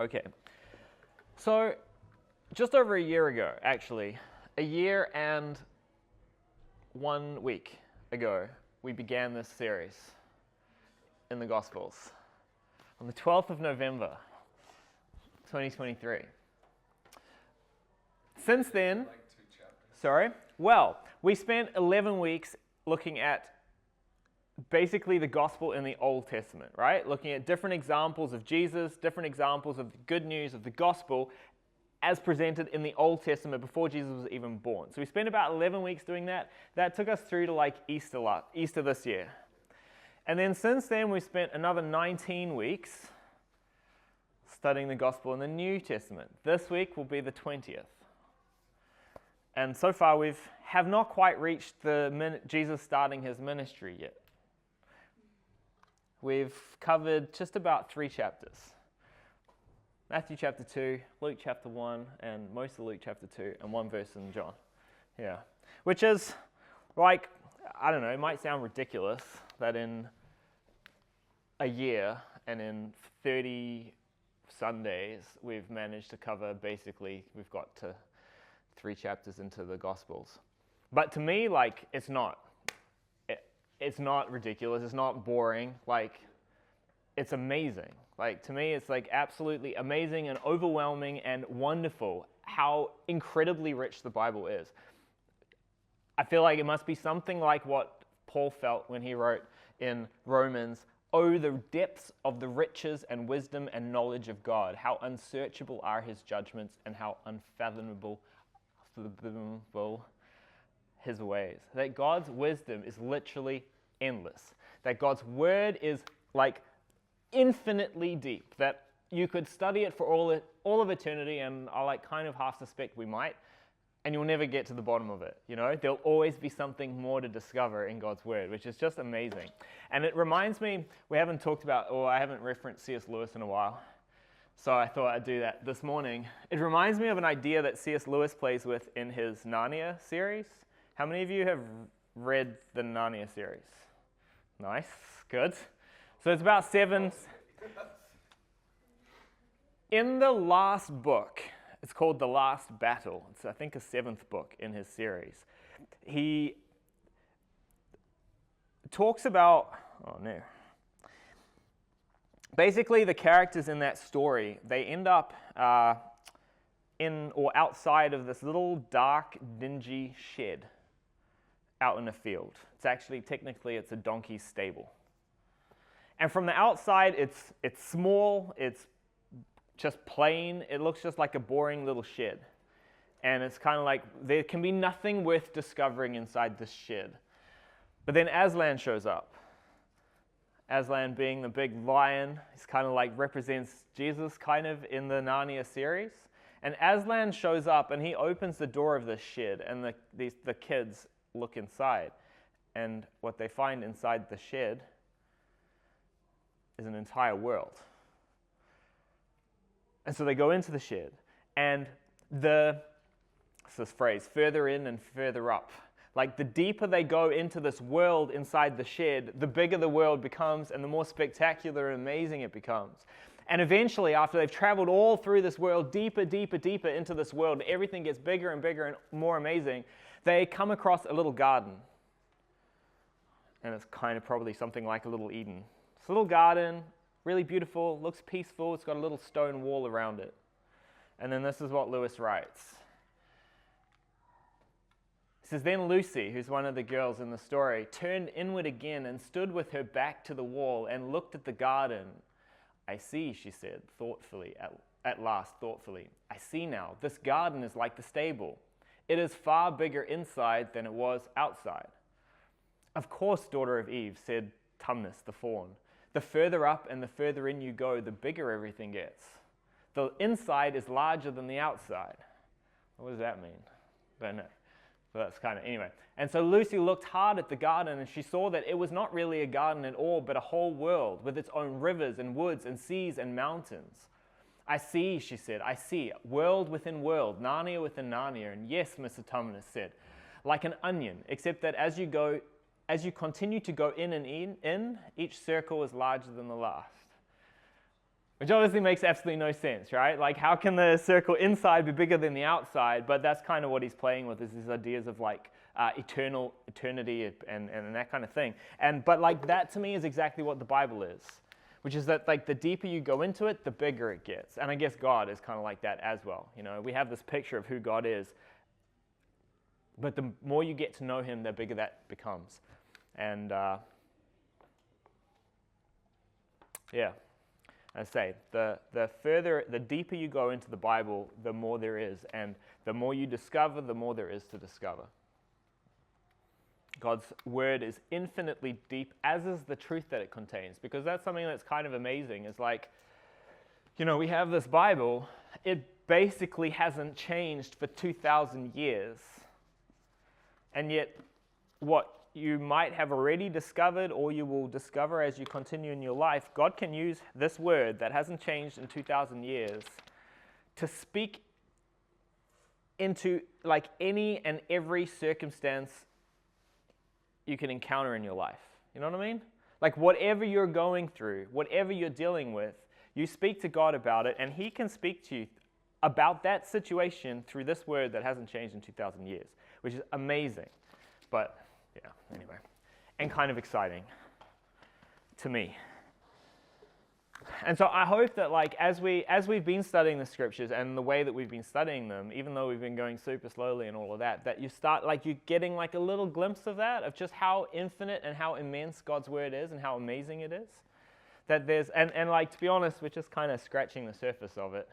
Okay. So, just over a year ago, actually, a year and 1 week ago, we began this series in the Gospels on the 12th of November, 2023. Since then, we spent 11 weeks looking at basically the gospel in the Old Testament, right? Looking at different examples of Jesus, different examples of the good news of the gospel as presented in the Old Testament before Jesus was even born. So we spent about 11 weeks doing that. That took us through to like Easter this year. And then since then, we spent another 19 weeks studying the gospel in the New Testament. This week will be the 20th. And so far, we have not quite reached Jesus starting his ministry yet. We've covered just about 3 chapters. Matthew chapter 2, Luke chapter 1, and most of Luke chapter 2, and 1 verse in John. Yeah. Which is like, I don't know, it might sound ridiculous that in a year and in 30 Sundays, we've managed to cover we've got to 3 chapters into the Gospels. But to me, like, it's not ridiculous, it's not boring, like, it's amazing. Like, to me, it's like absolutely amazing and overwhelming and wonderful how incredibly rich the Bible is. I feel like it must be something like what Paul felt when he wrote in Romans, "Oh, the depths of the riches and wisdom and knowledge of God, how unsearchable are his judgments and how unfathomable his ways." That God's wisdom is literally endless. That God's word is like infinitely deep. That you could study it for all of eternity, and I like kind of half suspect we might, and you'll never get to the bottom of it. You know, there'll always be something more to discover in God's word, which is just amazing. And it reminds me, I haven't referenced C.S. Lewis in a while. So I thought I'd do that this morning. It reminds me of an idea that C.S. Lewis plays with in his Narnia series. How many of you have read the Narnia series? Nice, good. So it's about 7. In the last book, it's called The Last Battle. It's, I think, a 7th book in his series. He talks about, basically, the characters in that story, they end up in or outside of this little dark, dingy shed out in a field. It's actually, technically, it's a donkey's stable. And from the outside, it's small, it's just plain, it looks just like a boring little shed. And it's kind of like, there can be nothing worth discovering inside this shed. But then Aslan shows up. Aslan being the big lion, he's kind of like represents Jesus kind of in the Narnia series. And Aslan shows up and he opens the door of this shed, and the kids look inside. And what they find inside the shed is an entire world. And so they go into the shed, and this phrase, further in and further up. Like, the deeper they go into this world inside the shed, the bigger the world becomes and the more spectacular and amazing it becomes. And eventually, after they've traveled all through this world, deeper into this world, and everything gets bigger and bigger and more amazing, they come across a little garden. And it's kind of probably something like a little Eden. It's a little garden, really beautiful, looks peaceful, it's got a little stone wall around it. And then this is what Lewis writes. He says, "Then Lucy, who's one of the girls in the story, turned inward again and stood with her back to the wall and looked at the garden. 'I see,' she said, at last thoughtfully. 'I see now. This garden is like the stable. It is far bigger inside than it was outside.' 'Of course, daughter of Eve,' said Tumnus the fawn. 'The further up and the further in you go, the bigger everything gets. The inside is larger than the outside.'" What does that mean? Don't know. But that's kind of, anyway. And so Lucy looked hard at the garden, and she saw that it was not really a garden at all, but a whole world with its own rivers and woods and seas and mountains. "I see," she said, "I see. World within world, Narnia within Narnia. And yes," Mr. Tumnus said, "like an onion, except that as you continue to go in and in, each circle is larger than the last." Which obviously makes absolutely no sense, right? Like, how can the circle inside be bigger than the outside? But that's kind of what he's playing with, is these ideas of like eternity and that kind of thing. But like that to me is exactly what the Bible is, which is that like the deeper you go into it, the bigger it gets. And I guess God is kind of like that as well. You know, we have this picture of who God is, but the more you get to know him, the bigger that becomes. And yeah. I say, the deeper you go into the Bible, the more there is, and the more you discover, the more there is to discover. God's word is infinitely deep, as is the truth that it contains, because that's something that's kind of amazing. Is like, you know, we have this Bible, it basically hasn't changed for 2,000 years, and yet what you might have already discovered, or you will discover as you continue in your life, God can use this word that hasn't changed in 2,000 years to speak into like any and every circumstance you can encounter in your life. You know what I mean? Like whatever you're going through, whatever you're dealing with, you speak to God about it, and he can speak to you about that situation through this word that hasn't changed in 2,000 years, which is amazing. But yeah, anyway, and kind of exciting to me. And so I hope that like as we've been studying the scriptures and the way that we've been studying them, even though we've been going super slowly and all of that, that you start like you're getting like a little glimpse of that, of just how infinite and how immense God's word is and how amazing it is. That there's and like, to be honest, we're just kind of scratching the surface of it,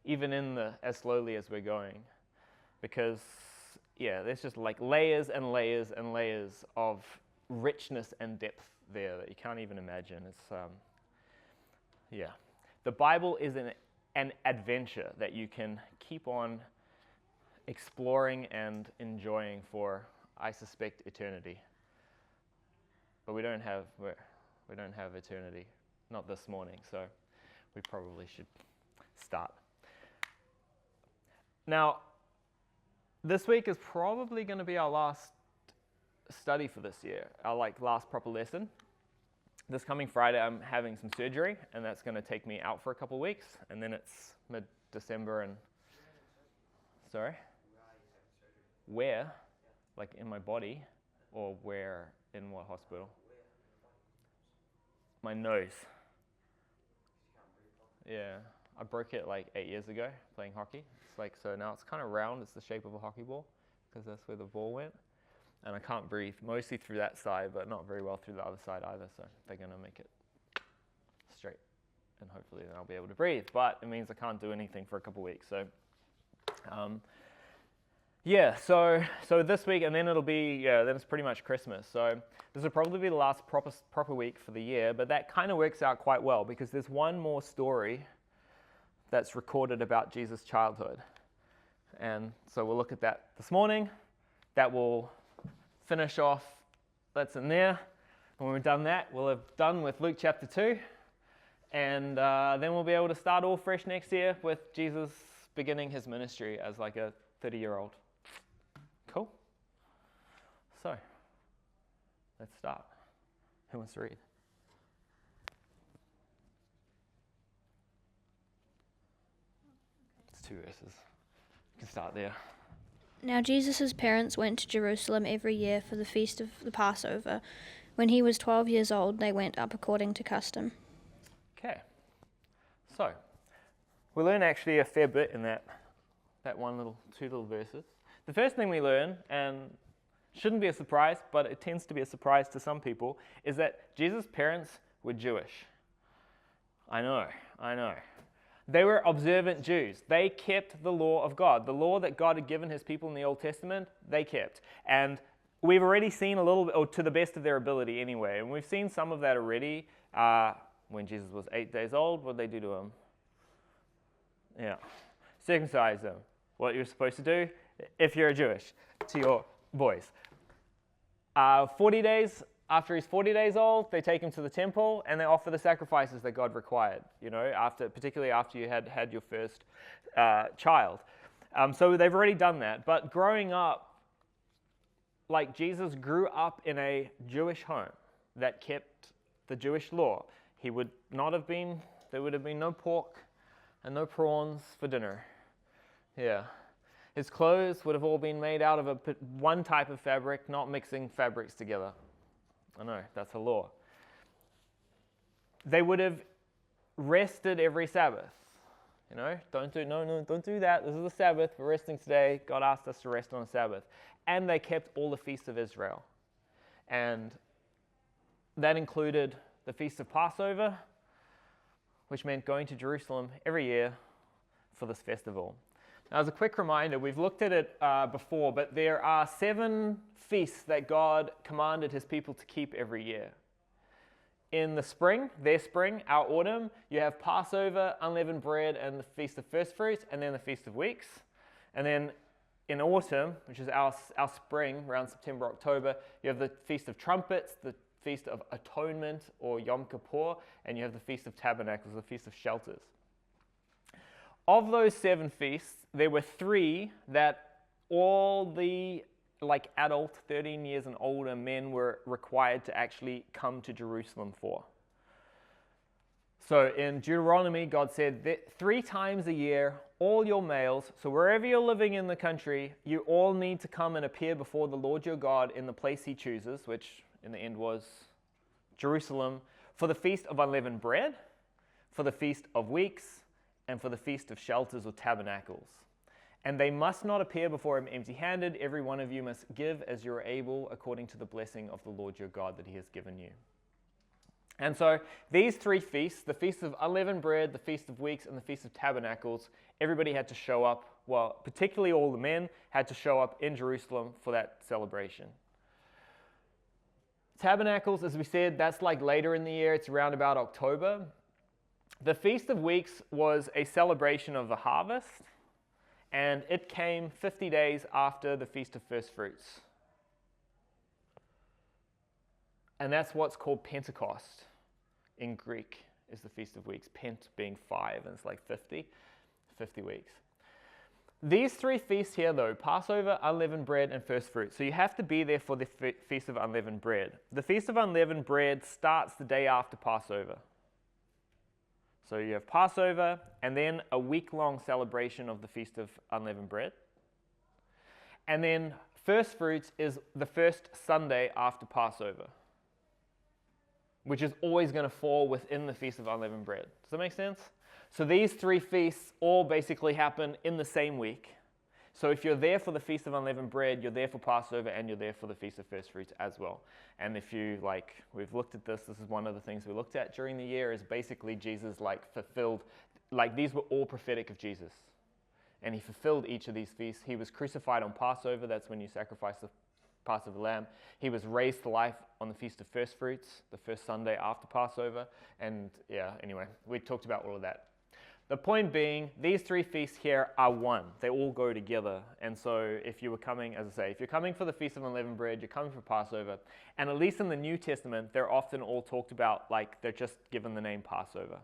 even in the as slowly as we're going, because yeah, there's just like layers and layers and layers of richness and depth there that you can't even imagine. It's yeah, the Bible is an adventure that you can keep on exploring and enjoying for, I suspect, eternity. But we don't have eternity, not this morning, so we probably should start. Now, this week is probably going to be our last study for this year, our like last proper lesson. This coming Friday, I'm having some surgery, and that's going to take me out for a couple of weeks, and then it's mid-December and... Sorry? Where? Like in my body? Or where? In what hospital? My nose. Yeah. I broke it like 8 years ago playing hockey. It's like, so now it's kind of round. It's the shape of a hockey ball, because that's where the ball went. And I can't breathe, mostly through that side, but not very well through the other side either. So they're going to make it straight, and hopefully then I'll be able to breathe. But it means I can't do anything for a couple of weeks. So, yeah. So this week, and then it'll be then it's pretty much Christmas. So this will probably be the last proper week for the year. But that kind of works out quite well, because there's one more story that's recorded about Jesus' childhood, and so we'll look at that this morning. That will finish off, that's in there. And when we've done that, we'll have done with Luke chapter 2. And then we'll be able to start all fresh next year with Jesus beginning his ministry as like a 30-year-old. Cool? So, let's start. Who wants to read? It's 2 verses. You can start there. Now Jesus' parents went to Jerusalem every year for the feast of the Passover. When he was 12 years old, they went up according to custom. Okay. So, we learn actually a fair bit in that two little verses. The first thing we learn, and shouldn't be a surprise, but it tends to be a surprise to some people, is that Jesus' parents were Jewish. I know. They were observant Jews. They kept the law of God. The law that God had given his people in the Old Testament, they kept. And we've already seen a little bit, or to the best of their ability anyway, and we've seen some of that already. When Jesus was 8 days old, what did they do to him? Yeah. Circumcise them. What you're supposed to do if you're Jewish to your boys. 40 days After he's 40 days old, they take him to the temple and they offer the sacrifices that God required, particularly after you had your first child. So they've already done that. But growing up, like Jesus grew up in a Jewish home that kept the Jewish law. He would not have been There would have been no pork and no prawns for dinner. Yeah. His clothes would have all been made out of one type of fabric, not mixing fabrics together. I know, that's a law. They would have rested every Sabbath. Don't do that. This is the Sabbath. We're resting today. God asked us to rest on the Sabbath. And they kept all the feasts of Israel. And that included the Feast of Passover, which meant going to Jerusalem every year for this festival. Now, as a quick reminder, we've looked at it before, but there are 7 feasts that God commanded his people to keep every year. In the spring, their spring, our autumn, you have Passover, unleavened bread, and the Feast of First Fruits, and then the Feast of Weeks. And then in autumn, which is our spring, around September, October, you have the Feast of Trumpets, the Feast of Atonement, or Yom Kippur, and you have the Feast of Tabernacles, the Feast of Shelters. Of those 7 feasts, there were 3 that all the adult, 13 years and older men were required to actually come to Jerusalem for. So in Deuteronomy, God said that 3 times a year, all your males, so wherever you're living in the country, you all need to come and appear before the Lord your God in the place he chooses, which in the end was Jerusalem, for the Feast of Unleavened Bread, for the Feast of Weeks, and for the Feast of Shelters or Tabernacles. And they must not appear before him empty-handed. Every one of you must give as you are able, according to the blessing of the Lord your God that he has given you. And so these 3 feasts, the Feast of Unleavened Bread, the Feast of Weeks, and the Feast of Tabernacles, everybody had to show up, well, particularly all the men had to show up in Jerusalem for that celebration. Tabernacles, as we said, that's later in the year. It's around about October. The Feast of Weeks was a celebration of the harvest, and it came 50 days after the Feast of First Fruits. And that's what's called Pentecost in Greek, is the Feast of Weeks. Pent being 5, and it's 50 weeks. These 3 feasts here, though, Passover, unleavened bread, and first fruits. So you have to be there for the Feast of Unleavened Bread. The Feast of Unleavened Bread starts the day after Passover. So you have Passover, and then a week-long celebration of the Feast of Unleavened Bread. And then first fruits is the first Sunday after Passover, which is always going to fall within the Feast of Unleavened Bread. Does that make sense? So these 3 feasts all basically happen in the same week. So if you're there for the Feast of Unleavened Bread, you're there for Passover, and you're there for the Feast of First Fruits as well. And if you, we've looked at this is one of the things we looked at during the year, is basically Jesus, fulfilled, these were all prophetic of Jesus. And he fulfilled each of these feasts. He was crucified on Passover, that's when you sacrifice the Passover lamb. He was raised to life on the Feast of First Fruits, the first Sunday after Passover. And anyway, we talked about all of that. The point being, these 3 feasts here are one. They all go together. And so if you were coming, as I say, if you're coming for the Feast of Unleavened Bread, you're coming for Passover. And at least in the New Testament, they're often all talked about they're just given the name Passover.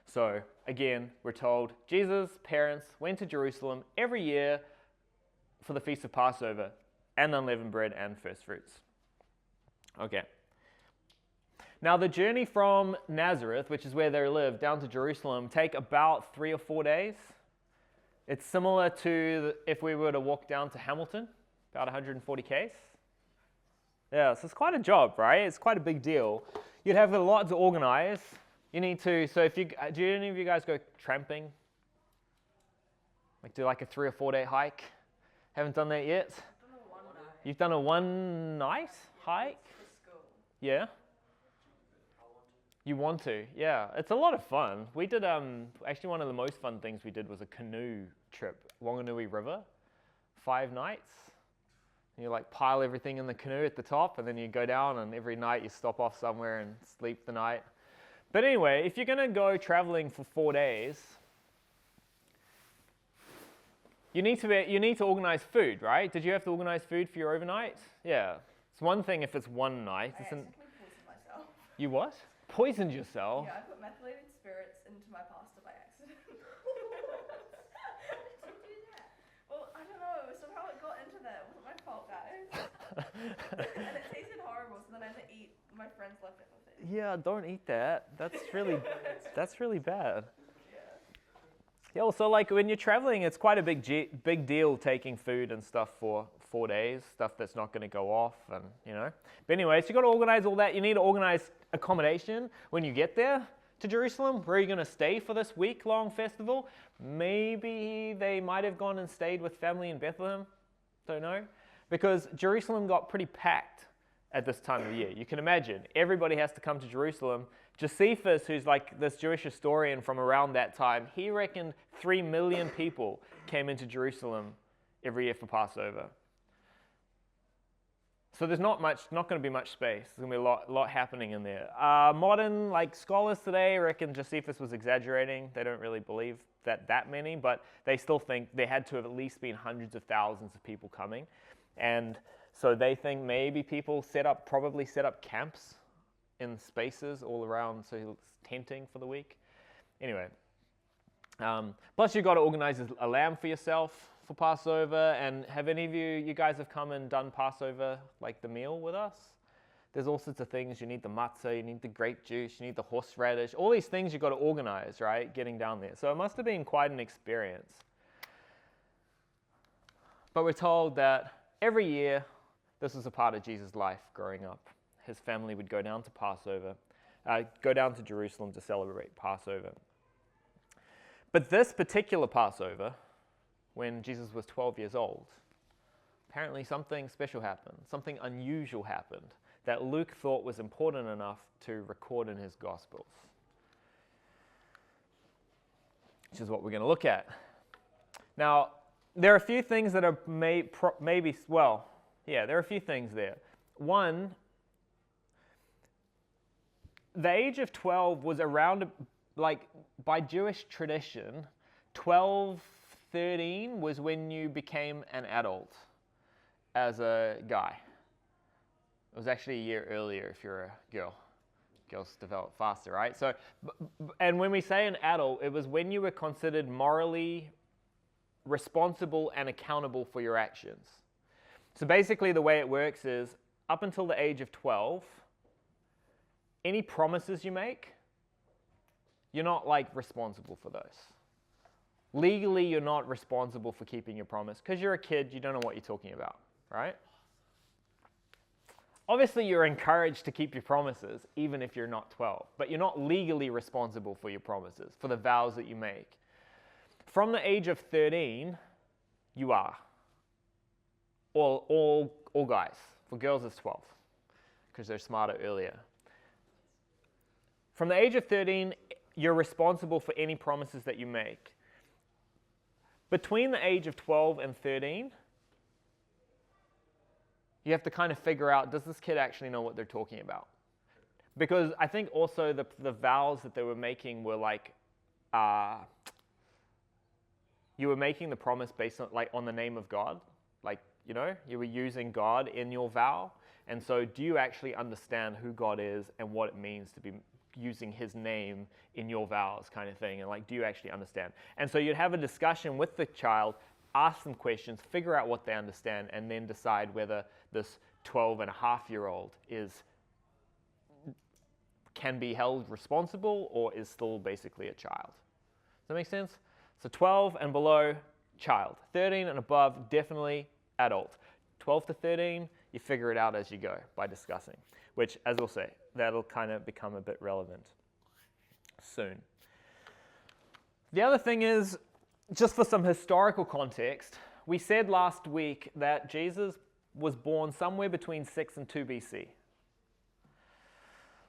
So again, we're told Jesus' parents went to Jerusalem every year for the Feast of Passover and unleavened bread and first fruits. Okay. Now, the journey from Nazareth, which is where they lived, down to Jerusalem, take about 3 or 4 days. It's similar to if we were to walk down to Hamilton, about 140 k's. Yeah, so it's quite a job, right? It's quite a big deal. You'd have a lot to organize. You need to, so do any of you guys go tramping? Do a 3 or 4 day hike? Haven't done that yet? I've done a one night. You've done a one night hike? For school. Yeah. You want to, yeah. It's a lot of fun. We did, actually one of the most fun things we did was a canoe trip, Wanganui River, 5 nights. And you pile everything in the canoe at the top, and then you go down, and every night you stop off somewhere and sleep the night. But anyway, if you're going to go traveling for 4 days, you need to organize food, right? Did you have to organize food for your overnight? Yeah. It's one thing if it's one night. I actually poisoned myself. You what? Poisoned yourself? Yeah, I put methylated spirits into my pasta by accident. How did you do that? Well, I don't know. Somehow it got into there. It wasn't my fault, guys. And it tasted horrible, so then I had to eat my friend's leftovers. yeah, don't eat that. That's really bad. Yeah, well, so like when you're traveling, it's quite a big deal taking food and stuff for 4 days, stuff that's not going to go off, and But anyways, you got to organize all that. You need to organize accommodation when you get there to Jerusalem. Where are you going to stay for this week-long festival? Maybe they might have gone and stayed with family in Bethlehem. Don't know, because Jerusalem got pretty packed at this time of the year. You can imagine everybody has to come to Jerusalem. Josephus, who's like this Jewish historian from around that time, he reckoned 3 million people came into Jerusalem every year for Passover. So there's not going to be much space. There's going to be a lot happening in there. Modern scholars today reckon Josephus was exaggerating. They don't really believe that many, but they still think there had to have at least been hundreds of thousands of people coming. And so they think maybe people probably set up camps in spaces all around, so tenting for the week. Anyway, plus you've got to organize a lamb for yourself for Passover. And have any of you guys have come and done Passover, like the meal with us? There's all sorts of things. You need the matzah, you need the grape juice, you need the horseradish. All these things you've got to organize, right, getting down there. So it must have been quite an experience. But we're told that every year, this was a part of Jesus' life growing up. His family would go down to Jerusalem to celebrate Passover. But this particular Passover, when Jesus was 12 years old, apparently something special happened, something unusual happened that Luke thought was important enough to record in his Gospels, which is what we're going to look at. Now, there are a few things that are there are a few things there. One, the age of 12 was around, by Jewish tradition, 12, 13 was when you became an adult as a guy. It was actually a year earlier if you're a girl. Girls develop faster, right? So, and when we say an adult, it was when you were considered morally responsible and accountable for your actions. So basically the way it works is, up until the age of 12, any promises you make, you're not responsible for those. Legally, you're not responsible for keeping your promise because you're a kid, you don't know what you're talking about, right? Obviously, you're encouraged to keep your promises even if you're not 12, but you're not legally responsible for your promises, for the vows that you make. From the age of 13, you are. All guys. For girls, it's 12 because they're smarter earlier. From the age of 13, you're responsible for any promises that you make. Between the age of 12 and 13, you have to kind of figure out, does this kid actually know what they're talking about? Because I think also the vows that they were making were you were making the promise based on the name of God. You were using God in your vow. And so do you actually understand who God is and what it means to be using his name in your vows, kind of thing? And do you actually understand? And so you'd have a discussion with the child, ask them questions, figure out what they understand, and then decide whether this 12-and-a-half-year-old can be held responsible or is still basically a child. Does that make sense? So 12 and below, child. 13 and above, definitely adult. 12 to 13, you figure it out as you go by discussing, which, as we'll say, that'll kind of become a bit relevant soon. The other thing is, just for some historical context, we said last week that Jesus was born somewhere between 6 and 2 BC.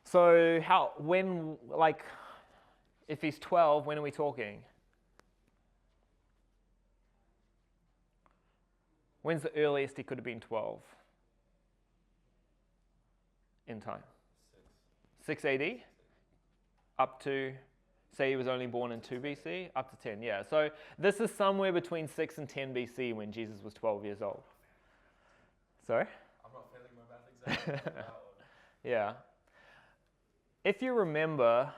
So if he's 12, when are we talking? When's the earliest he could have been 12 in time? 6 AD? Up to, say he was only born in 2 BC? Up to 10, yeah. So this is somewhere between 6 and 10 BC when Jesus was 12 years old. Sorry? I'm not failing my math exam. Yeah. If you remember,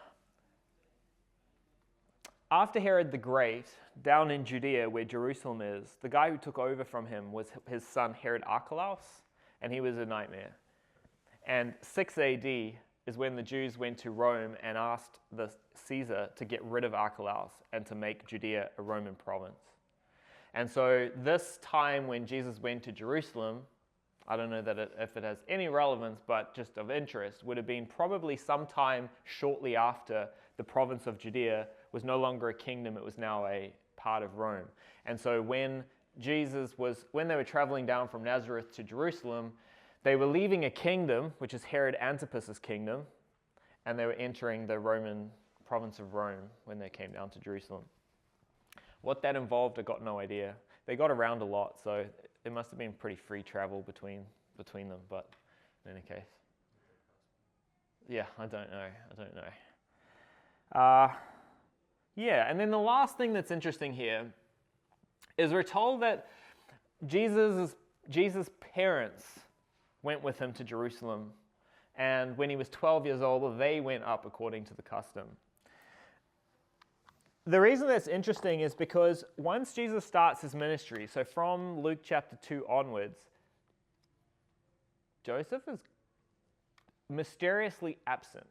after Herod the Great, down in Judea where Jerusalem is, the guy who took over from him was his son Herod Archelaus, and he was a nightmare. And 6 AD is when the Jews went to Rome and asked the Caesar to get rid of Archelaus and to make Judea a Roman province. And so this time when Jesus went to Jerusalem, I don't know if it has any relevance, but just of interest, would have been probably sometime shortly after the province of Judea was no longer a kingdom, it was now a part of Rome. And so when they were traveling down from Nazareth to Jerusalem, they were leaving a kingdom, which is Herod Antipas's kingdom, and they were entering the Roman province of Rome when they came down to Jerusalem. What that involved, I got no idea. They got around a lot, so it must have been pretty free travel between them, but in any case. Yeah, I don't know. And then the last thing that's interesting here is we're told that Jesus' parents went with him to Jerusalem, and when he was 12 years old, they went up according to the custom. The reason that's interesting is because once Jesus starts his ministry, so from Luke chapter 2 onwards, Joseph is mysteriously absent.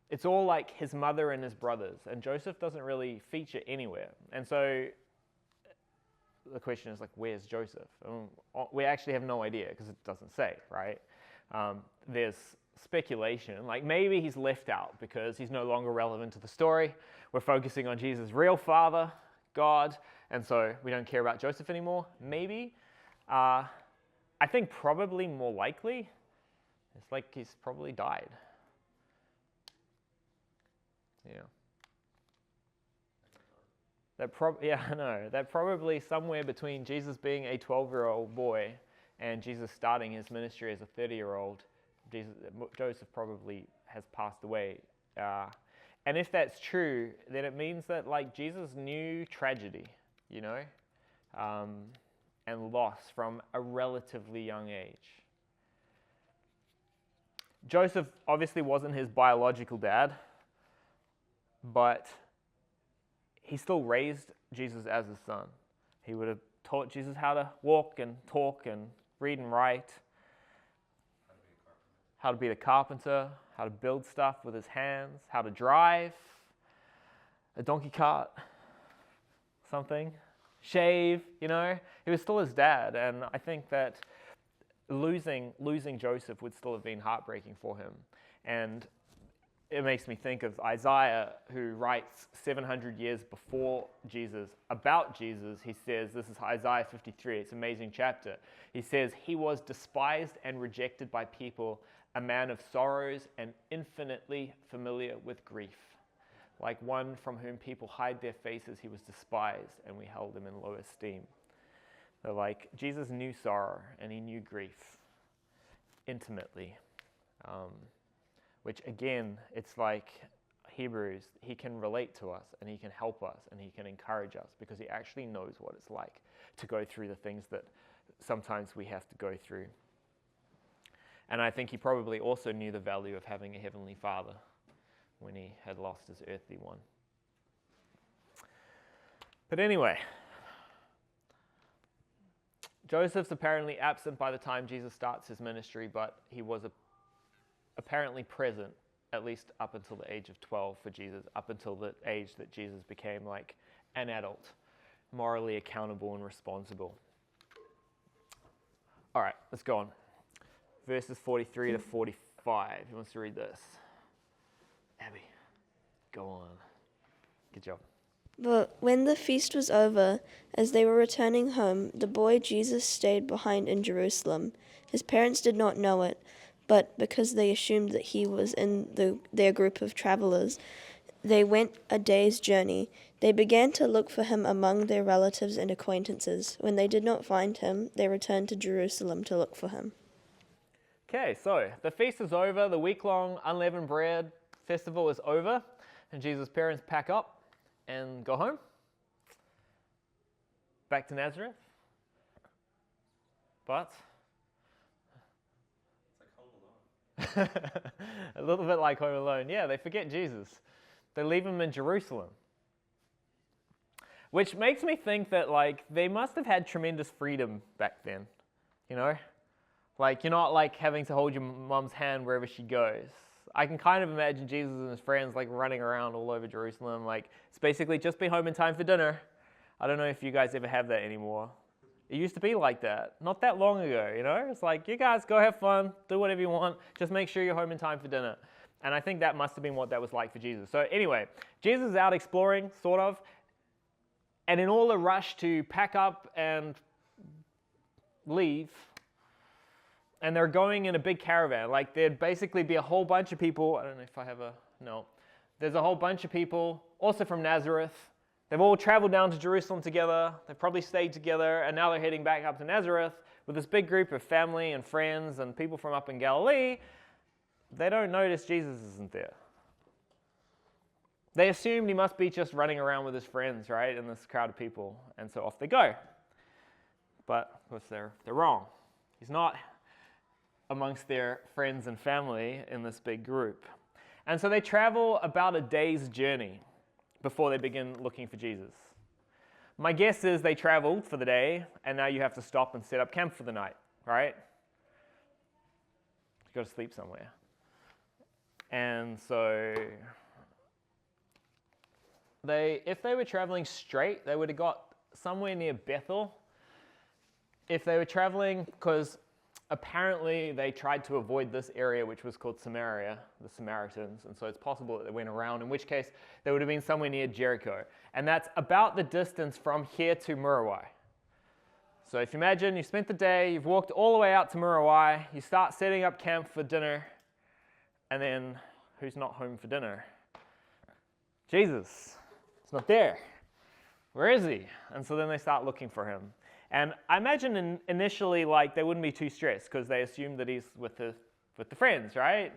It's all like his mother and his brothers, and Joseph doesn't really feature anywhere. And so the question is, like, where's Joseph? We actually have no idea because it doesn't say, right? There's speculation, like maybe he's left out because he's no longer relevant to the story. We're focusing on Jesus' real father, God, and so we don't care about Joseph anymore. Maybe. I think probably more likely, it's like he's probably died. Yeah. That probably somewhere between Jesus being a 12-year-old boy and Jesus starting his ministry as a 30-year-old, Joseph probably has passed away. And if that's true, then it means that like Jesus knew tragedy, and loss from a relatively young age. Joseph obviously wasn't his biological dad, but he still raised Jesus as his son. He would have taught Jesus how to walk and talk and read and write, how to be a carpenter, how to build stuff with his hands, how to drive a donkey cart, something, shave, He was still his dad, and I think that losing Joseph would still have been heartbreaking for him. And it makes me think of Isaiah, who writes 700 years before Jesus about Jesus. He says, this is Isaiah 53, it's an amazing chapter. He says, he was despised and rejected by people, a man of sorrows and infinitely familiar with grief. Like one from whom people hide their faces, he was despised, and we held him in low esteem. So like, Jesus knew sorrow and he knew grief intimately. Which again, it's like Hebrews, he can relate to us and he can help us and he can encourage us because he actually knows what it's like to go through the things that sometimes we have to go through. And I think he probably also knew the value of having a heavenly father when he had lost his earthly one. But anyway, Joseph's apparently absent by the time Jesus starts his ministry, but he was apparently present at least up until the age of 12 for Jesus, up until the age that Jesus became like an adult, morally accountable and responsible. All right, let's go on. Verses 43 to 45. Who wants to read this? Abby, go on. Good job. But when the feast was over, as they were returning home, the boy Jesus stayed behind in Jerusalem. His parents did not know it, but because they assumed that he was in their group of travelers, they went a day's journey. They began to look for him among their relatives and acquaintances. When they did not find him, they returned to Jerusalem to look for him. Okay, so the feast is over. The week-long unleavened bread festival is over, and Jesus' parents pack up and go home. Back to Nazareth. But It's like Home Alone. a little bit like Home Alone. Yeah, they forget Jesus. They leave him in Jerusalem. Which makes me think that like they must have had tremendous freedom back then, Like, you're not like having to hold your mom's hand wherever she goes. I can kind of imagine Jesus and his friends like running around all over Jerusalem. Like, it's basically just be home in time for dinner. I don't know if you guys ever have that anymore. It used to be like that, not that long ago, you know? It's like, you guys go have fun, do whatever you want, just make sure you're home in time for dinner. And I think that must have been what that was like for Jesus. So anyway, Jesus is out exploring, sort of, and in all the rush to pack up and leave, and they're going in a big caravan. Like, there'd basically be a whole bunch of people. I don't know if I have no. There's a whole bunch of people, also from Nazareth. They've all traveled down to Jerusalem together. They've probably stayed together, and now they're heading back up to Nazareth with this big group of family and friends and people from up in Galilee. They don't notice Jesus isn't there. They assumed he must be just running around with his friends, right, in this crowd of people, and so off they go. But, of course, they're wrong. He's not amongst their friends and family in this big group. And so they travel about a day's journey before they begin looking for Jesus. My guess is they traveled for the day, and now you have to stop and set up camp for the night, right? You've got to sleep somewhere. And so if they were traveling straight, they would have got somewhere near Bethel. If they were traveling, because apparently they tried to avoid this area, which was called Samaria, the Samaritans, and so it's possible that they went around, in which case they would have been somewhere near Jericho. And that's about the distance from here to Muriwai. So if you imagine you spent the day, you've walked all the way out to Muriwai, you start setting up camp for dinner, and then who's not home for dinner? Jesus. He's not there. Where is he? And so then they start looking for him. And I imagine initially, like, they wouldn't be too stressed because they assume that he's with the friends, right?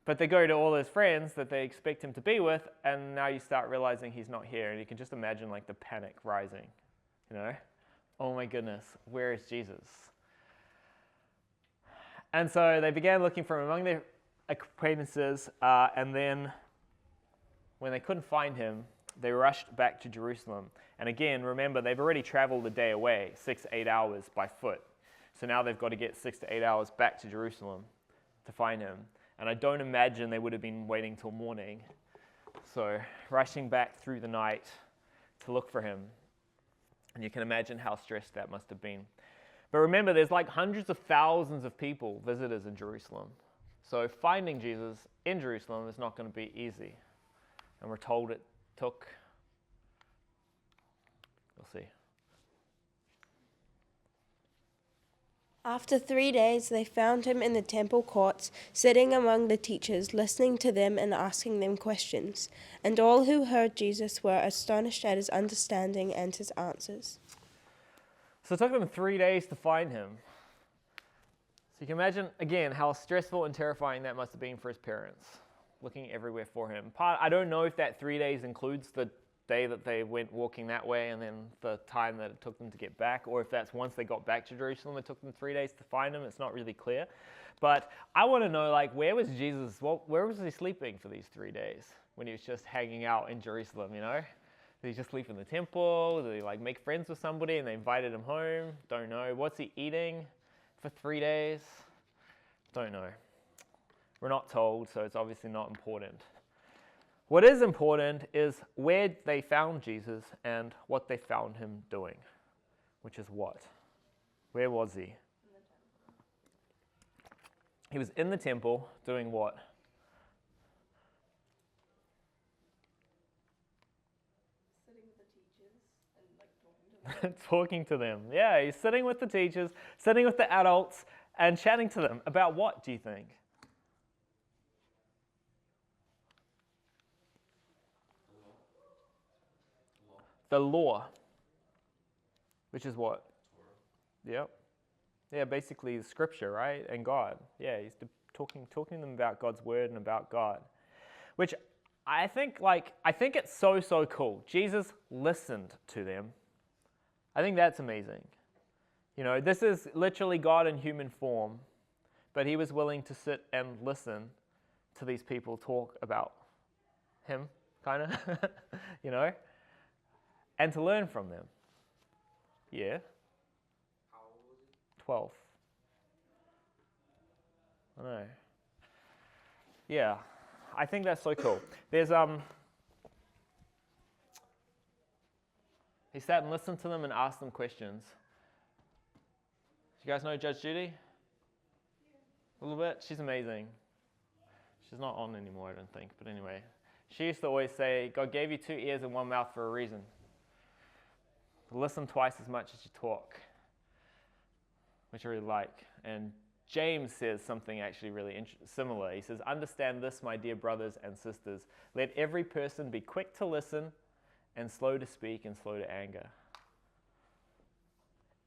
But they go to all those friends that they expect him to be with, and now you start realizing he's not here, and you can just imagine, like, the panic rising, you know? Oh my goodness, where is Jesus? And so they began looking for him among their acquaintances, and then when they couldn't find him, they rushed back to Jerusalem. And again, remember, they've already traveled a day away, 6 to 8 hours by foot. So now they've got to get 6 to 8 hours back to Jerusalem to find him. And I don't imagine they would have been waiting till morning. So rushing back through the night to look for him. And you can imagine how stressed that must have been. But remember, there's like hundreds of thousands of people, visitors in Jerusalem. So finding Jesus in Jerusalem is not going to be easy. And we're told it took, we'll see. After 3 days, they found him in the temple courts, sitting among the teachers, listening to them and asking them questions. And all who heard Jesus were astonished at his understanding and his answers. So it took them 3 days to find him. So you can imagine, again, how stressful and terrifying that must have been for his parents, looking everywhere for him. I don't know if that 3 days includes the day that they went walking that way and then the time that it took them to get back, or if that's once they got back to Jerusalem, it took them 3 days to find him. It's not really clear. But I want to know, like, where was Jesus? Where was he sleeping for these 3 days when he was just hanging out in Jerusalem, you know? Did he just sleep in the temple? Did he, like, make friends with somebody and they invited him home? Don't know. What's he eating for 3 days? Don't know. We're not told, so it's obviously not important. What is important is where they found Jesus and what they found him doing, which is what? Where was he? He was in the temple doing what? Sitting with the teachers and like talking to them. Talking to them. Yeah, he's sitting with the teachers, sitting with the adults, and chatting to them. About what, do you think? The law, which is what? Yep. Yeah, basically scripture, right? And God. Yeah, he's talking to them about God's word and about God. Which I think it's so cool. Jesus listened to them. I think that's amazing. You know, this is literally God in human form, but he was willing to sit and listen to these people talk about him, kind of, you know? And to learn from them. Yeah. How old was he? 12. I know. Yeah, I think that's so cool. There's he sat and listened to them and asked them questions. Do you guys know Judge Judy? A little bit? She's amazing. She's not on anymore, I don't think, but anyway. She used to always say, God gave you 2 ears and 1 mouth for a reason. Listen twice as much as you talk, which I really like. And James says something actually really similar. He says, understand this, my dear brothers and sisters. Let every person be quick to listen and slow to speak and slow to anger.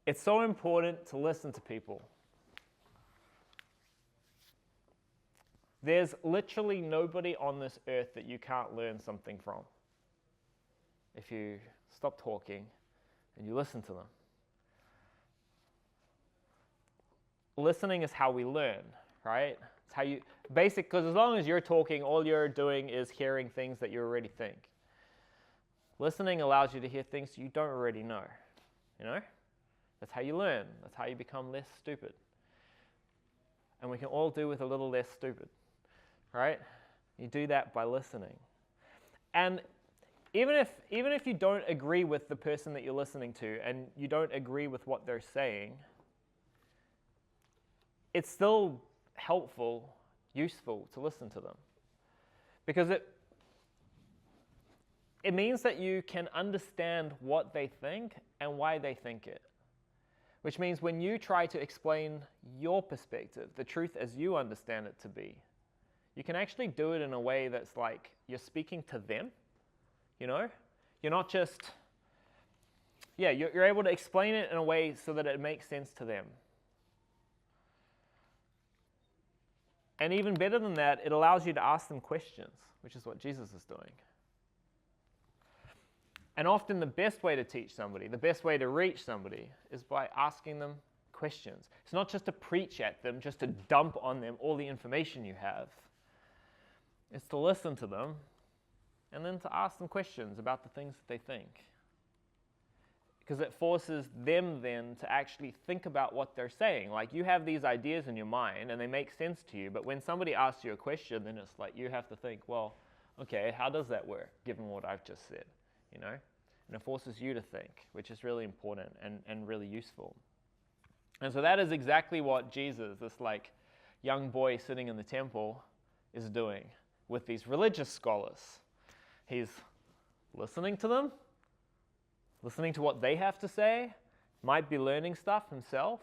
It's so important to listen to people. There's literally nobody on this earth that you can't learn something from if you stop talking and you listen to them. Listening is how we learn, right? It's how you, because as long as you're talking, all you're doing is hearing things that you already think. Listening allows you to hear things you don't already know, you know? That's how you learn. That's how you become less stupid. And we can all do with a little less stupid, right? You do that by listening. And even if you don't agree with the person that you're listening to and you don't agree with what they're saying, it's still helpful, useful to listen to them. Because it means that you can understand what they think and why they think it. Which means when you try to explain your perspective, the truth as you understand it to be, you can actually do it in a way that's like you're speaking to them, you know? You're not just, you're able to explain it in a way so that it makes sense to them. And even better than that, it allows you to ask them questions, which is what Jesus is doing. And often the best way to teach somebody, the best way to reach somebody is by asking them questions. It's not just to preach at them, just to dump on them all the information you have. It's to listen to them and then to ask them questions about the things that they think. Because it forces them then to actually think about what they're saying. Like you have these ideas in your mind and they make sense to you, but when somebody asks you a question, then it's like you have to think, well, okay, how does that work given what I've just said? You know, and it forces you to think, which is really important and really useful. And so that is exactly what Jesus, this like young boy sitting in the temple, is doing with these religious scholars. He's listening to them, listening to what they have to say, might be learning stuff himself,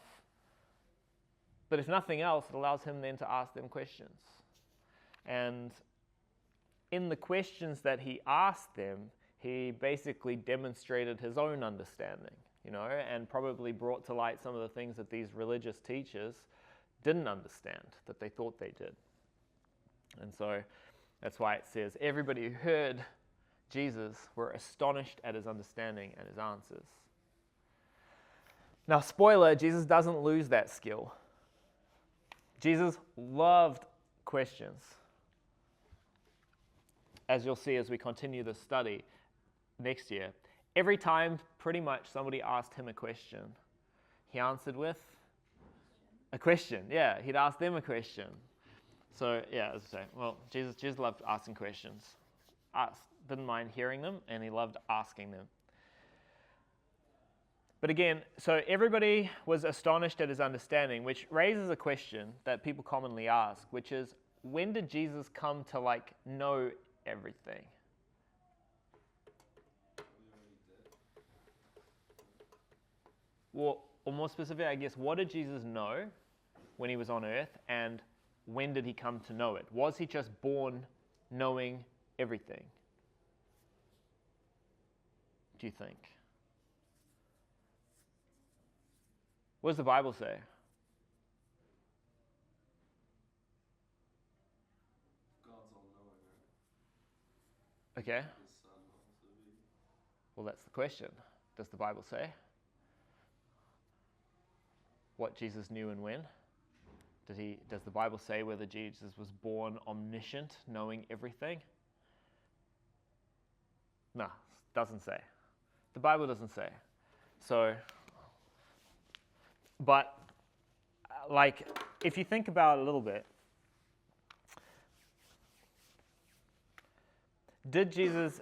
but if nothing else, it allows him then to ask them questions. And in the questions that he asked them, he basically demonstrated his own understanding, you know, and probably brought to light some of the things that these religious teachers didn't understand, that they thought they did. And so that's why it says, everybody who heard Jesus were astonished at his understanding and his answers. Now, spoiler, Jesus doesn't lose that skill. Jesus loved questions. As you'll see as we continue this study next year, every time pretty much somebody asked him a question, he answered with a question. Yeah, he'd ask them a question. So yeah, as I say, well, Jesus loved asking questions. Didn't mind hearing them, and he loved asking them. But again, so everybody was astonished at his understanding, which raises a question that people commonly ask, which is, when did Jesus come to like know everything? Well, or more specific, I guess, what did Jesus know when he was on earth, and when did he come to know it? Was he just born knowing everything? Do you think? What does the Bible say? God's all-knowing, right? Okay. His son also be. Well, that's the question. Does the Bible say what Jesus knew and when? Does the Bible say whether Jesus was born omniscient, knowing everything? No, it doesn't say. The Bible doesn't say. So, but like, if you think about it a little bit, Did Jesus,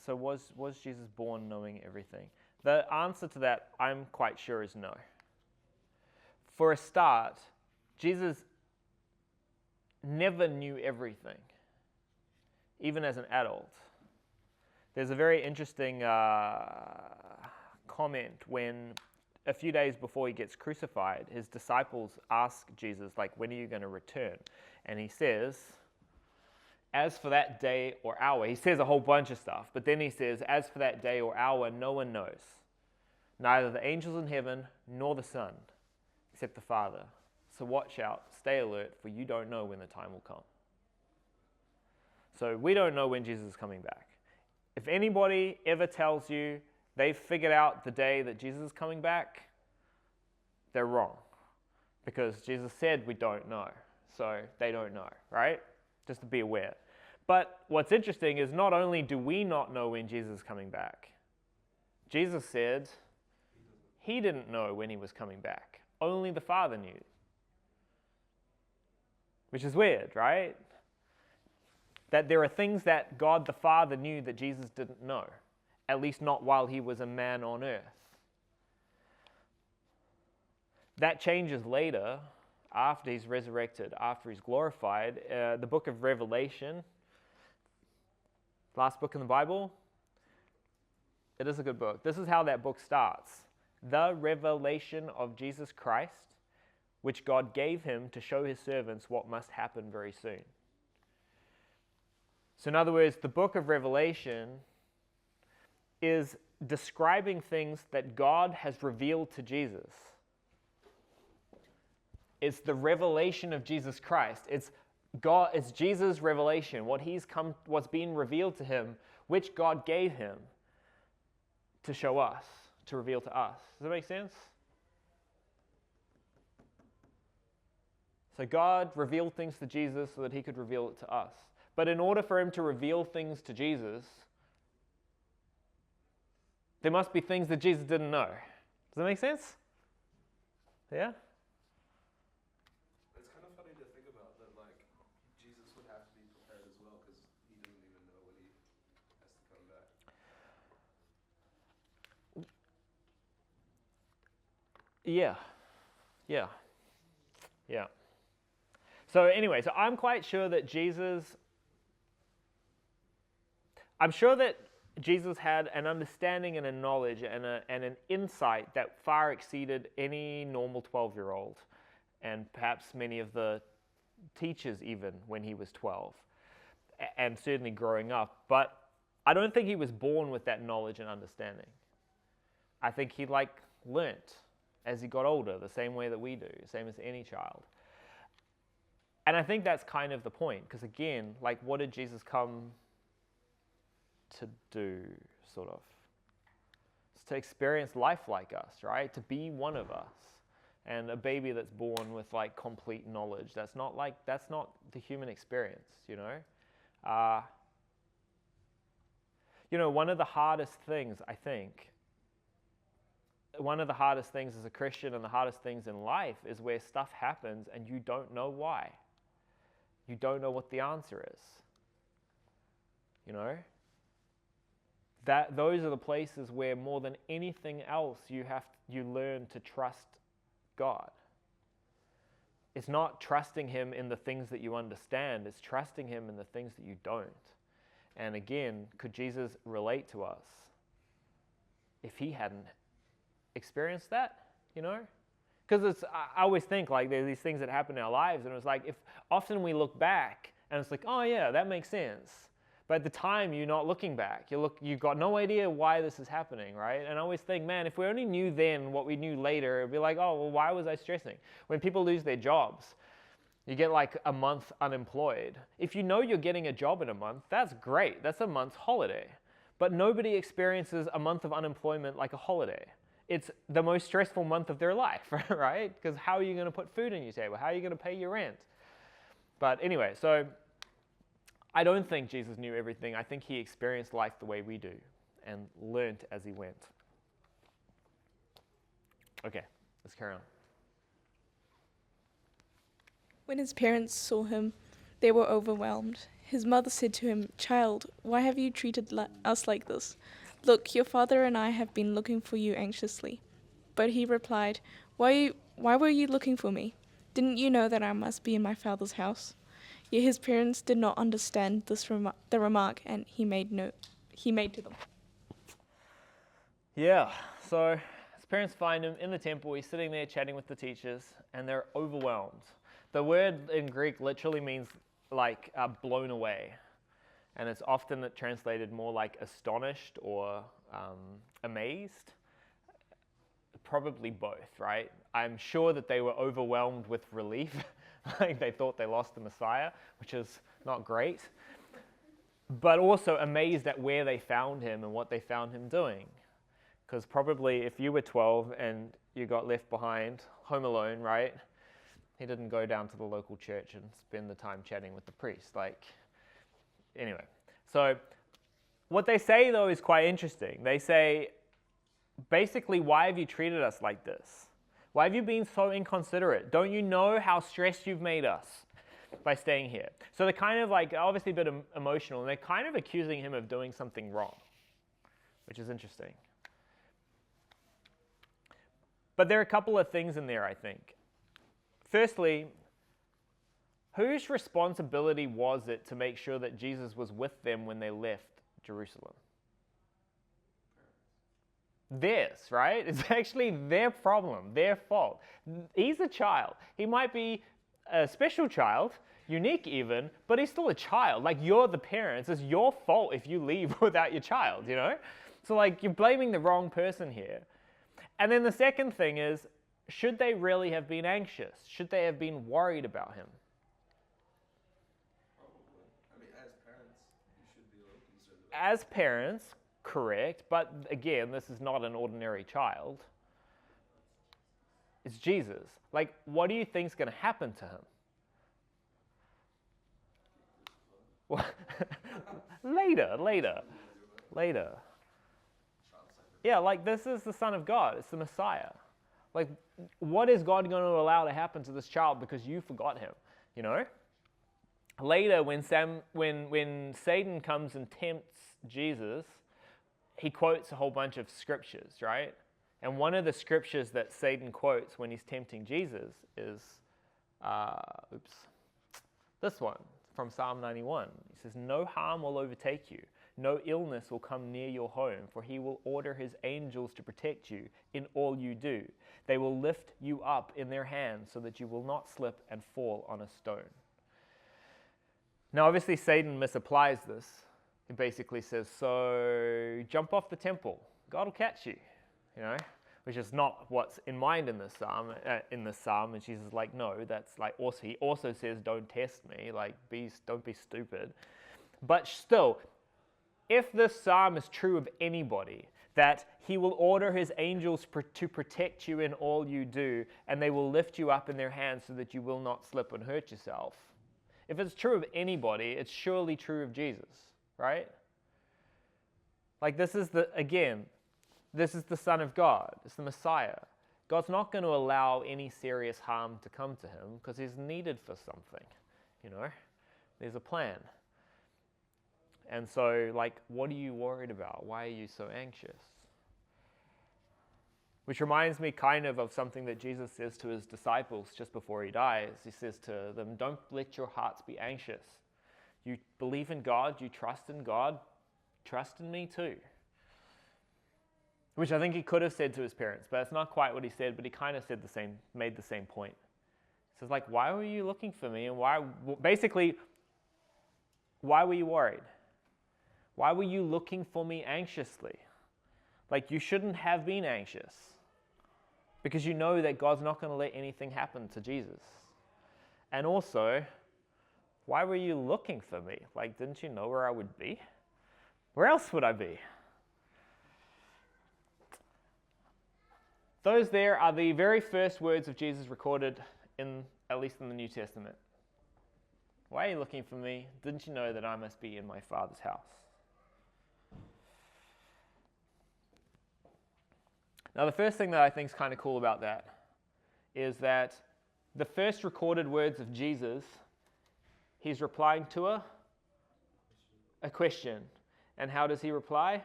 so was Jesus born knowing everything? The answer to that, I'm quite sure, is no. For a start, Jesus never knew everything, even as an adult. There's a very interesting comment when, a few days before he gets crucified, his disciples ask Jesus, like, when are you going to return? And he says, as for that day or hour, he says a whole bunch of stuff, but then he says, as for that day or hour, no one knows, neither the angels in heaven nor the Son, except the Father. So watch out, stay alert, for you don't know when the time will come. So we don't know when Jesus is coming back. If anybody ever tells you they've figured out the day that Jesus is coming back, they're wrong. Because Jesus said we don't know. So they don't know, right? Just to be aware. But what's interesting is not only do we not know when Jesus is coming back, Jesus said he didn't know when he was coming back. Only the Father knew. Which is weird, right? That there are things that God the Father knew that Jesus didn't know. At least not while he was a man on earth. That changes later, after he's resurrected, after he's glorified. The book of Revelation, last book in the Bible, it is a good book. This is how that book starts. The revelation of Jesus Christ, which God gave him to show his servants what must happen very soon. So in other words, the book of Revelation is describing things that God has revealed to Jesus. It's the revelation of Jesus Christ. It's Jesus' revelation, what's been revealed to him, which God gave him to show us, to reveal to us. Does that make sense? So God revealed things to Jesus so that he could reveal it to us. But in order for him to reveal things to Jesus, there must be things that Jesus didn't know. Does that make sense? Yeah? It's kind of funny to think about that, like, Jesus would have to be prepared as well because he doesn't even know when he has to come back. Yeah. So anyway, so I'm quite sure that Jesus had an understanding and a knowledge and an insight that far exceeded any normal 12-year-old, and perhaps many of the teachers even when he was 12, and certainly growing up. But I don't think he was born with that knowledge and understanding. I think he learnt as he got older, the same way that we do, same as any child. And I think that's kind of the point, because again, what did Jesus come to do, sort of? It's to experience life like us, right? To be one of us. And a baby that's born with complete knowledge, that's not the human experience, you know? One of the hardest things, I think, one of the hardest things as a Christian and the hardest things in life is where stuff happens and you don't know why. You don't know what the answer is. You know? Those are the places where more than anything else you learn to trust God. It's not trusting him in the things that you understand, it's trusting him in the things that you don't. And again, could Jesus relate to us if he hadn't experienced that, you know? Because I always think there's these things that happen in our lives, and it's if often we look back and it's oh yeah, that makes sense. But at the time, you're not looking back. You've got no idea why this is happening, right? And I always think, man, if we only knew then what we knew later, it'd be oh, well, why was I stressing? When people lose their jobs, you get a month unemployed. If you know you're getting a job in a month, that's great. That's a month's holiday. But nobody experiences a month of unemployment like a holiday. It's the most stressful month of their life, right? Because how are you going to put food on your table? How are you going to pay your rent? But anyway, so I don't think Jesus knew everything. I think he experienced life the way we do and learned as he went. Okay, let's carry on. When his parents saw him, they were overwhelmed. His mother said to him, "Child, why have you treated us like this? Look, your father and I have been looking for you anxiously." But he replied, Why were you looking for me? Didn't you know that I must be in my father's house?" Yet his parents did not understand the remark, and he made to them. Yeah, so his parents find him in the temple. He's sitting there chatting with the teachers, and they're overwhelmed. The word in Greek literally means like blown away, and it's often translated more like astonished or amazed. Probably both, right? I'm sure that they were overwhelmed with relief, like they thought they lost the Messiah, which is not great, but also amazed at where they found him and what they found him doing. Because probably if you were 12 and you got left behind, home alone, right? He didn't go down to the local church and spend the time chatting with the priest. Anyway. So what they say, though, is quite interesting. They say, basically, why have you treated us like this? Why have you been so inconsiderate? Don't you know how stressed you've made us by staying here? So they're kind of obviously a bit emotional, and they're kind of accusing him of doing something wrong, which is interesting. But there are a couple of things in there, I think. Firstly, whose responsibility was it to make sure that Jesus was with them when they left Jerusalem? Theirs, right? It's actually their problem, their fault. He's a child. He might be a special child, unique even, but he's still a child. You're the parents. It's your fault if you leave without your child, you know? So you're blaming the wrong person here. And then the second thing is, should they really have been anxious? Should they have been worried about him? Probably. I mean, as parents, you should be a little concerned about As parents, correct, but again, this is not an ordinary child. It's Jesus. What do you think is going to happen to him? Well, later. Yeah, this is the Son of God. It's the Messiah. What is God going to allow to happen to this child because you forgot him? You know? Later, when Satan comes and tempts Jesus, he quotes a whole bunch of scriptures, right? And one of the scriptures that Satan quotes when he's tempting Jesus is, this one from Psalm 91. He says, "No harm will overtake you. No illness will come near your home, for he will order his angels to protect you in all you do. They will lift you up in their hands so that you will not slip and fall on a stone." Now, obviously, Satan misapplies this. He basically says, so jump off the temple. God will catch you, you know, which is not what's in mind in this psalm. And Jesus is like, no, that's also, he also says, don't test me, don't be stupid. But still, if this psalm is true of anybody, that he will order his angels to protect you in all you do, and they will lift you up in their hands so that you will not slip and hurt yourself. If it's true of anybody, it's surely true of Jesus, right? This is the Son of God. It's the Messiah. God's not going to allow any serious harm to come to him because he's needed for something, you know? There's a plan. And so, what are you worried about? Why are you so anxious? Which reminds me kind of something that Jesus says to his disciples just before he dies. He says to them, don't let your hearts be anxious. You believe in God, you trust in God, trust in me too. Which I think he could have said to his parents, but it's not quite what he said, but he kind of made the same point. He says, why were you looking for me? And why were you worried? Why were you looking for me anxiously? You shouldn't have been anxious because you know that God's not going to let anything happen to Jesus. And also, why were you looking for me? Didn't you know where I would be? Where else would I be? Those there are the very first words of Jesus recorded at least in the New Testament. Why are you looking for me? Didn't you know that I must be in my Father's house? Now, the first thing that I think is kind of cool about that is that the first recorded words of Jesus, he's replying to a a question. And how does he reply?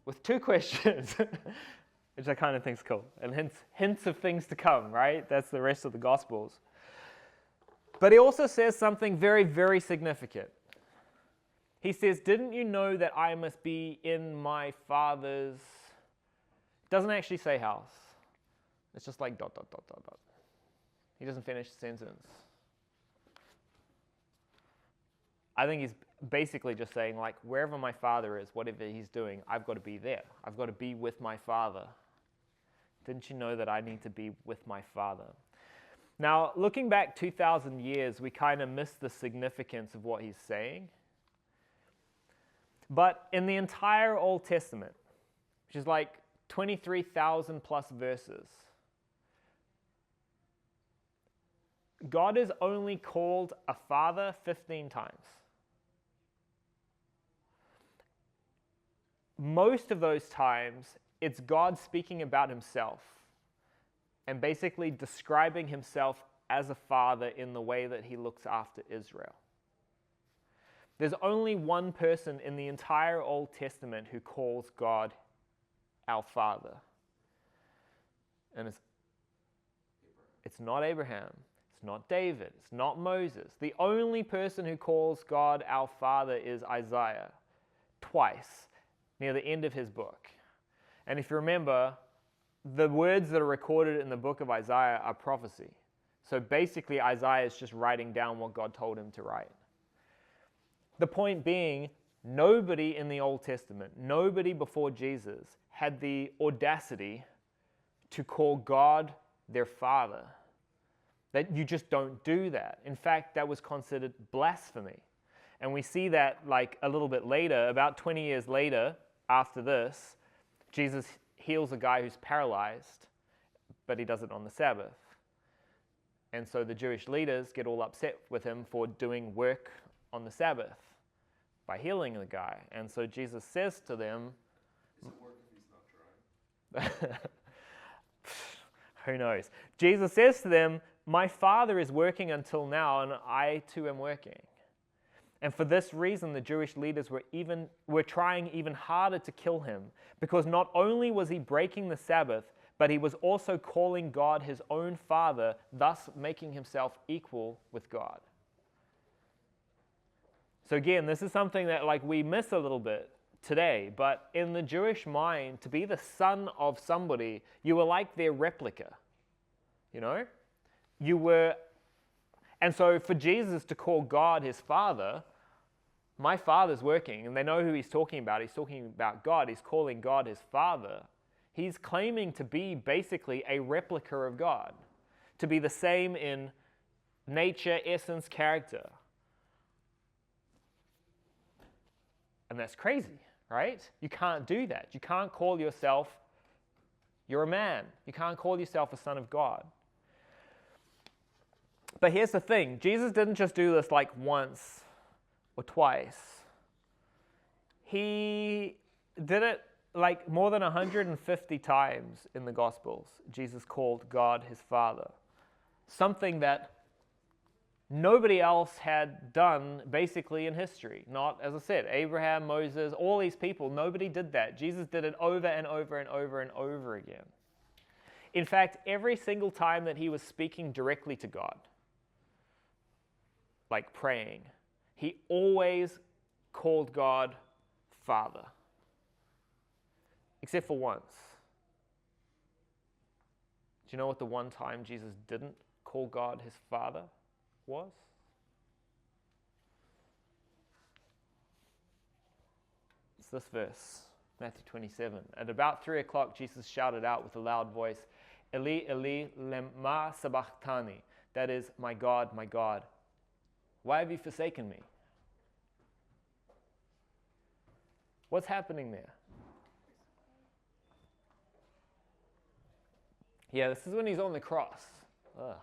With two questions, which I kind of think is cool. And hints of things to come, right? That's the rest of the Gospels. But he also says something very, very significant. He says, didn't you know that I must be in my Father's... Doesn't actually say house. It's just like ... He doesn't finish the sentence. I think he's basically just saying, like, wherever my Father is, whatever he's doing, I've got to be there. I've got to be with my Father. Didn't you know that I need to be with my Father? Now, looking back 2,000 years, we kind of miss the significance of what he's saying. But in the entire Old Testament, which is like 23,000 plus verses, God is only called a father 15 times. Most of those times, it's God speaking about himself and basically describing himself as a father in the way that he looks after Israel. There's only one person in the entire Old Testament who calls God our Father. And it's not Abraham. It's not David. It's not Moses. The only person who calls God our Father is Isaiah, twice, near the end of his book. And if you remember, the words that are recorded in the book of Isaiah are prophecy. So basically, Isaiah is just writing down what God told him to write. The point being, nobody in the Old Testament, nobody before Jesus, had the audacity to call God their Father. That you just don't do that. In fact, that was considered blasphemy. And we see that like a little bit later, about 20 years later, after this, Jesus heals a guy who's paralyzed, but he does it on the Sabbath. And so the Jewish leaders get all upset with him for doing work on the Sabbath by healing the guy. And so Jesus says to them, Does it work if he's not trying? Who knows? Jesus says to them, my Father is working until now, and I too am working. And for this reason, the Jewish leaders were trying even harder to kill him, because not only was he breaking the Sabbath, but he was also calling God his own Father, thus making himself equal with God. So again, this is something that like we miss a little bit today, but in the Jewish mind, to be the son of somebody, you were like their replica, you know? You were, and so for Jesus to call God his Father, my Father's working, and they know who he's talking about. He's talking about God. He's calling God his Father. He's claiming to be basically a replica of God, to be the same in nature, essence, character. And that's crazy, right? You can't do that. You can't call yourself, you're a man. You can't call yourself a son of God. But here's the thing. Jesus didn't just do this like once or twice. He did it like more than 150 times in the Gospels. Jesus called God his Father. Something that nobody else had done basically in history. Not, as I said, Abraham, Moses, all these people, nobody did that. Jesus did it over and over and over and over again. In fact, every single time that he was speaking directly to God, like praying, he always called God Father. Except for once. Do you know what the one time Jesus didn't call God his Father was? It's this verse, Matthew 27. At about 3 o'clock, Jesus shouted out with a loud voice, Eli, Eli, lema sabachthani. That is, my God, why have you forsaken me? What's happening there? Yeah, this is when he's on the cross. Ugh.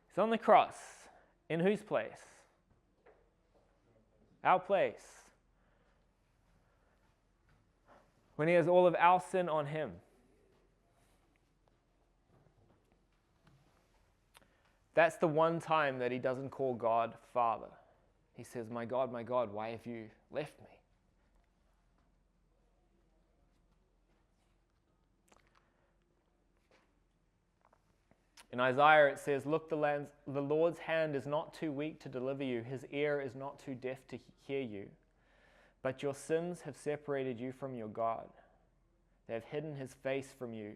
He's on the cross. In whose place? Our place. When he has all of our sin on him. That's the one time that he doesn't call God Father. he says, my God, why have you left me? In Isaiah it says, look, the Lord's hand is not too weak to deliver you. His ear is not too deaf to hear you. But your sins have separated you from your God. They have hidden his face from you.